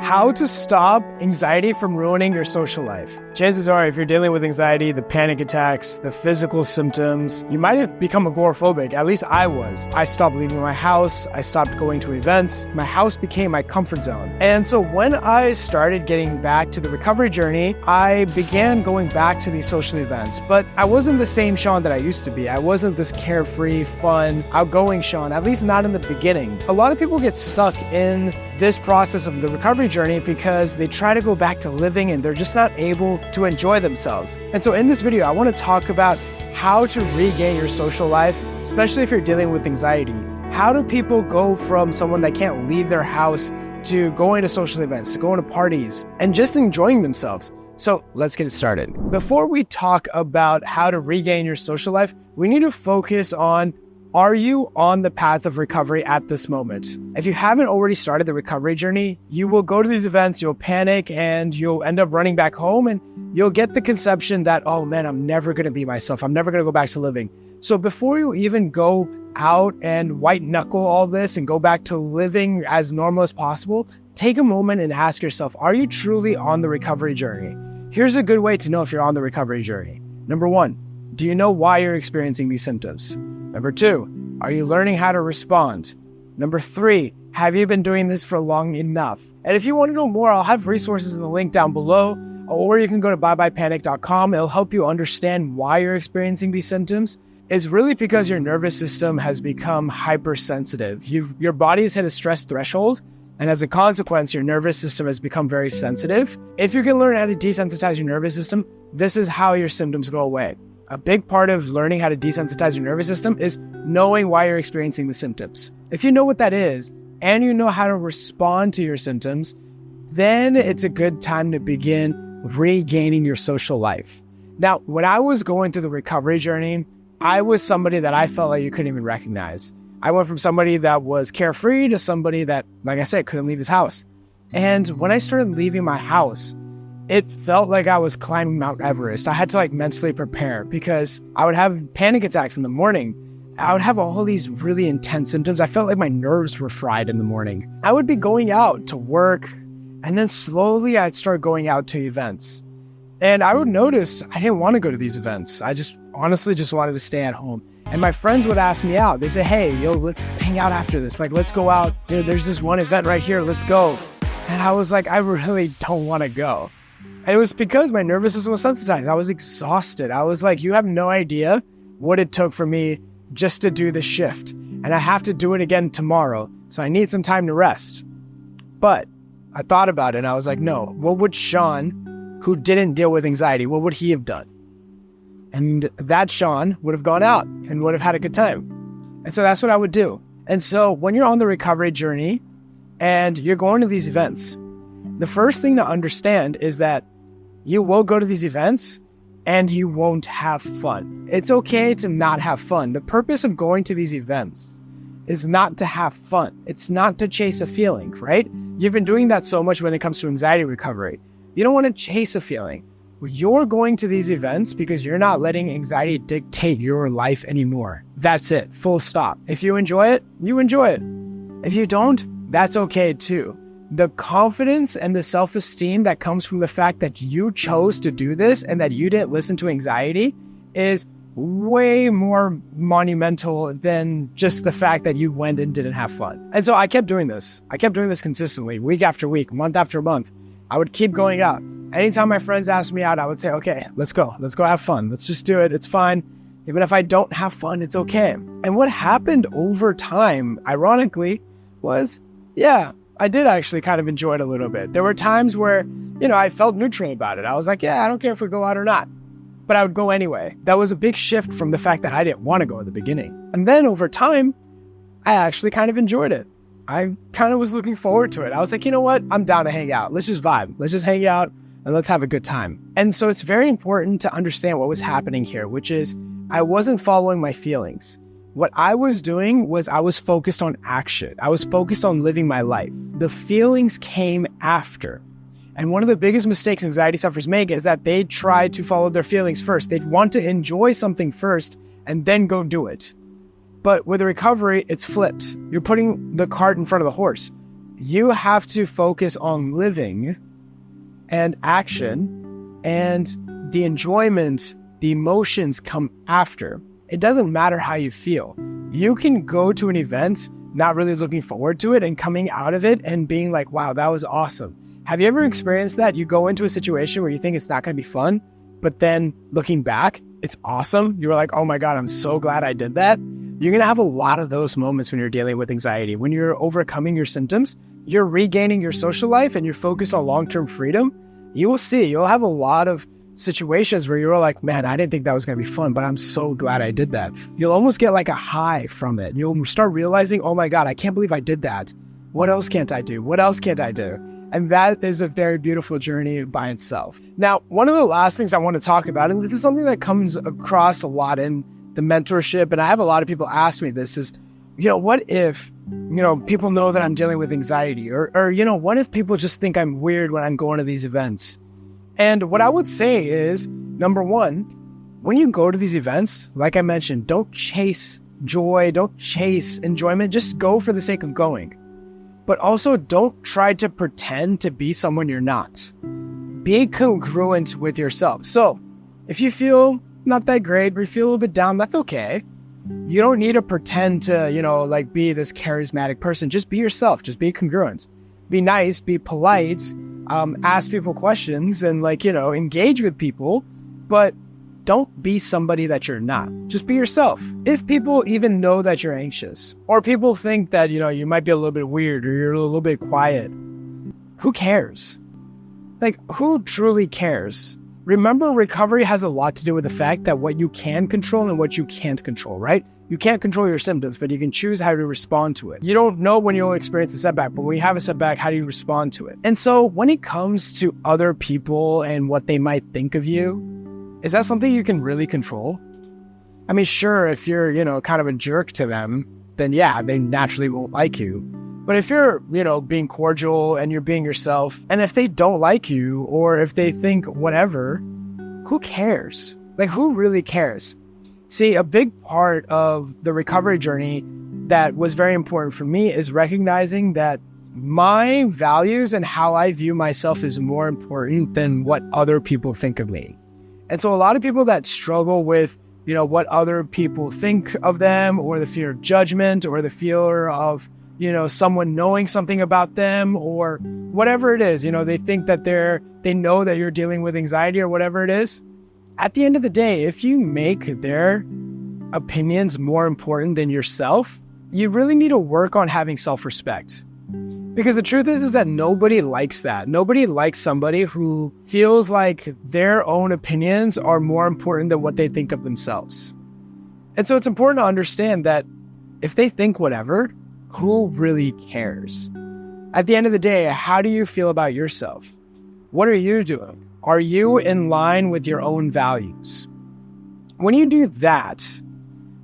How to stop anxiety from ruining your social life. Chances are, if you're dealing with anxiety, the panic attacks, the physical symptoms, you might have become agoraphobic. At least I was. I stopped leaving my house. I stopped going to events. My house became my comfort zone. And so when I started getting back to the recovery journey, I began going back to these social events. But I wasn't the same Shaan that I used to be. I wasn't this carefree, fun, outgoing Shaan, at least not in the beginning. A lot of people get stuck in this process of the recovery journey because they try to go back to living and they're just not able to enjoy themselves. And so in this video, I want to talk about how to regain your social life, especially if you're dealing with anxiety. How do people go from someone that can't leave their house to going to social events, to going to parties, and just enjoying themselves? So let's get started. Before we talk about how to regain your social life, we need to focus on, are you on the path of recovery at this moment? If you haven't already started the recovery journey, you will go to these events, you'll panic, and you'll end up running back home, and you'll get the conception that, oh man, I'm never gonna be myself. I'm never gonna go back to living. So before you even go out and white knuckle all this and go back to living as normal as possible, take a moment and ask yourself, are you truly on the recovery journey? Here's a good way to know if you're on the recovery journey. Number one, do you know why you're experiencing these symptoms? Number two, are you learning how to respond? Number three, have you been doing this for long enough? And if you want to know more, I'll have resources in the link down below, or you can go to byebyepanic.com. It'll help you understand why you're experiencing these symptoms. It's really because your nervous system has become hypersensitive. Your body has hit a stress threshold, and as a consequence, your nervous system has become very sensitive. If you can learn how to desensitize your nervous system, this is how your symptoms go away. A big part of learning how to desensitize your nervous system is knowing why you're experiencing the symptoms. If you know what that is, and you know how to respond to your symptoms, then it's a good time to begin regaining your social life. Now, when I was going through the recovery journey, I was somebody that I felt like you couldn't even recognize. I went from somebody that was carefree to somebody that, like I said, couldn't leave his house. And when I started leaving my house, it felt like I was climbing Mount Everest. I had to mentally prepare because I would have panic attacks in the morning. I would have all these really intense symptoms. I felt like my nerves were fried in the morning. I would be going out to work, and then slowly I'd start going out to events. And I would notice I didn't want to go to these events. I just honestly just wanted to stay at home. And my friends would ask me out. They say, hey, let's hang out after this. Let's go out. There's this one event right here. Let's go. And I was like, I really don't want to go. And it was because my nervous system was sensitized. I was exhausted. I was like, you have no idea what it took for me just to do this shift. And I have to do it again tomorrow. So I need some time to rest. But I thought about it and I was like, no, what would Shaan, who didn't deal with anxiety, what would he have done? And that Shaan would have gone out and would have had a good time. And so that's what I would do. And so when you're on the recovery journey and you're going to these events, the first thing to understand is that you will go to these events and you won't have fun. It's okay to not have fun. The purpose of going to these events is not to have fun. It's not to chase a feeling, right? You've been doing that so much when it comes to anxiety recovery. You don't want to chase a feeling. You're going to these events because you're not letting anxiety dictate your life anymore. That's it, full stop. If you enjoy it, you enjoy it. If you don't, that's okay too. The confidence and the self-esteem that comes from the fact that you chose to do this and that you didn't listen to anxiety is way more monumental than just the fact that you went and didn't have fun. And so I kept doing this. I kept doing this consistently, week after week, month after month. I would keep going out. Anytime my friends asked me out, I would say, okay, let's go have fun. Let's just do it. It's fine. Even if I don't have fun, it's okay. And what happened over time, ironically, was, I did actually kind of enjoy it a little bit. There were times where, I felt neutral about it. I was like, I don't care if we go out or not. But I would go anyway. That was a big shift from the fact that I didn't want to go in the beginning. And then over time, I actually kind of enjoyed it. I kind of was looking forward to it. I was like, you know what? I'm down to hang out. Let's just vibe. Let's just hang out and let's have a good time. And so it's very important to understand what was happening here, which is I wasn't following my feelings. What I was doing was I was focused on action. I was focused on living my life. The feelings came after. And one of the biggest mistakes anxiety sufferers make is that they try to follow their feelings first. They want to enjoy something first and then go do it. But with a recovery, it's flipped. You're putting the cart in front of the horse. you have to focus on living and action, and the enjoyment, the emotions come after. It doesn't matter how you feel. You can go to an event not really looking forward to it and coming out of it and being like, wow, that was awesome. Have you ever experienced that? You go into a situation where you think it's not going to be fun, but then looking back, it's awesome. You're like, oh my God, I'm so glad I did that. You're going to have a lot of those moments when you're dealing with anxiety. When you're overcoming your symptoms, you're regaining your social life and you're focused on long-term freedom. You will see, you'll have a lot of situations where you're like, man, I didn't think that was going to be fun, but I'm so glad I did that. You'll almost get like a high from it. You'll start realizing, oh my God, I can't believe I did that. What else can't I do? What else can't I do? And that is a very beautiful journey by itself. Now, one of the last things I want to talk about, and this is something that comes across a lot in the mentorship, and I have a lot of people ask me this, is, what if, people know that I'm dealing with anxiety? Or what if people just think I'm weird when I'm going to these events? And what I would say is, number one, when you go to these events, like I mentioned, don't chase joy, don't chase enjoyment, just go for the sake of going. But also don't try to pretend to be someone you're not. Be congruent with yourself. So if you feel not that great or you feel a little bit down, that's okay. You don't need to pretend to, be this charismatic person. Just be yourself. Just be congruent. Be nice, be polite, ask people questions and engage with people, but don't be somebody that you're not. Just be yourself. If people even know that you're anxious, or people think that, you might be a little bit weird or you're a little bit quiet, who cares? Who truly cares? Remember, recovery has a lot to do with the fact that what you can control and what you can't control, right? You can't control your symptoms, but you can choose how to respond to it. You don't know when you'll experience a setback, but when you have a setback, how do you respond to it? And so when it comes to other people and what they might think of you, is that something you can really control? I mean, sure, if you're, kind of a jerk to them, then yeah, they naturally won't like you. But if you're, being cordial and you're being yourself, and if they don't like you, or if they think whatever, who cares? Who really cares? See, a big part of the recovery journey that was very important for me is recognizing that my values and how I view myself is more important than what other people think of me. And so a lot of people that struggle with, what other people think of them, or the fear of judgment, or the fear of, someone knowing something about them, or whatever it is, they think that they know that you're dealing with anxiety or whatever it is. At the end of the day, if you make their opinions more important than yourself, you really need to work on having self-respect. Because the truth is that nobody likes that. Nobody likes somebody who feels like their own opinions are more important than what they think of themselves. And so it's important to understand that if they think whatever, who really cares? At the end of the day, how do you feel about yourself? What are you doing? Are you in line with your own values? When you do that,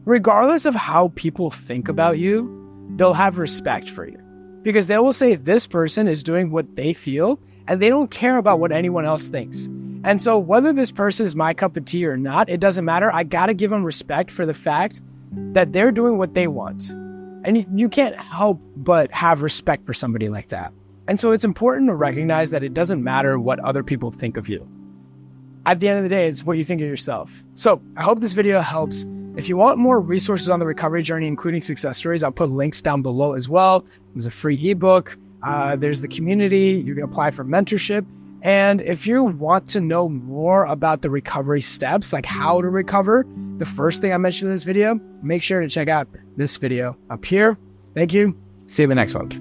regardless of how people think about you, they'll have respect for you. Because they will say this person is doing what they feel, and they don't care about what anyone else thinks. And so whether this person is my cup of tea or not, it doesn't matter. I gotta give them respect for the fact that they're doing what they want. And you can't help but have respect for somebody like that. And so it's important to recognize that it doesn't matter what other people think of you. At the end of the day, it's what you think of yourself. So I hope this video helps. If you want more resources on the recovery journey, including success stories, I'll put links down below as well. There's a free ebook. There's the community. You can apply for mentorship. And if you want to know more about the recovery steps, like how to recover, the first thing I mentioned in this video, make sure to check out this video up here. Thank you. See you in the next one.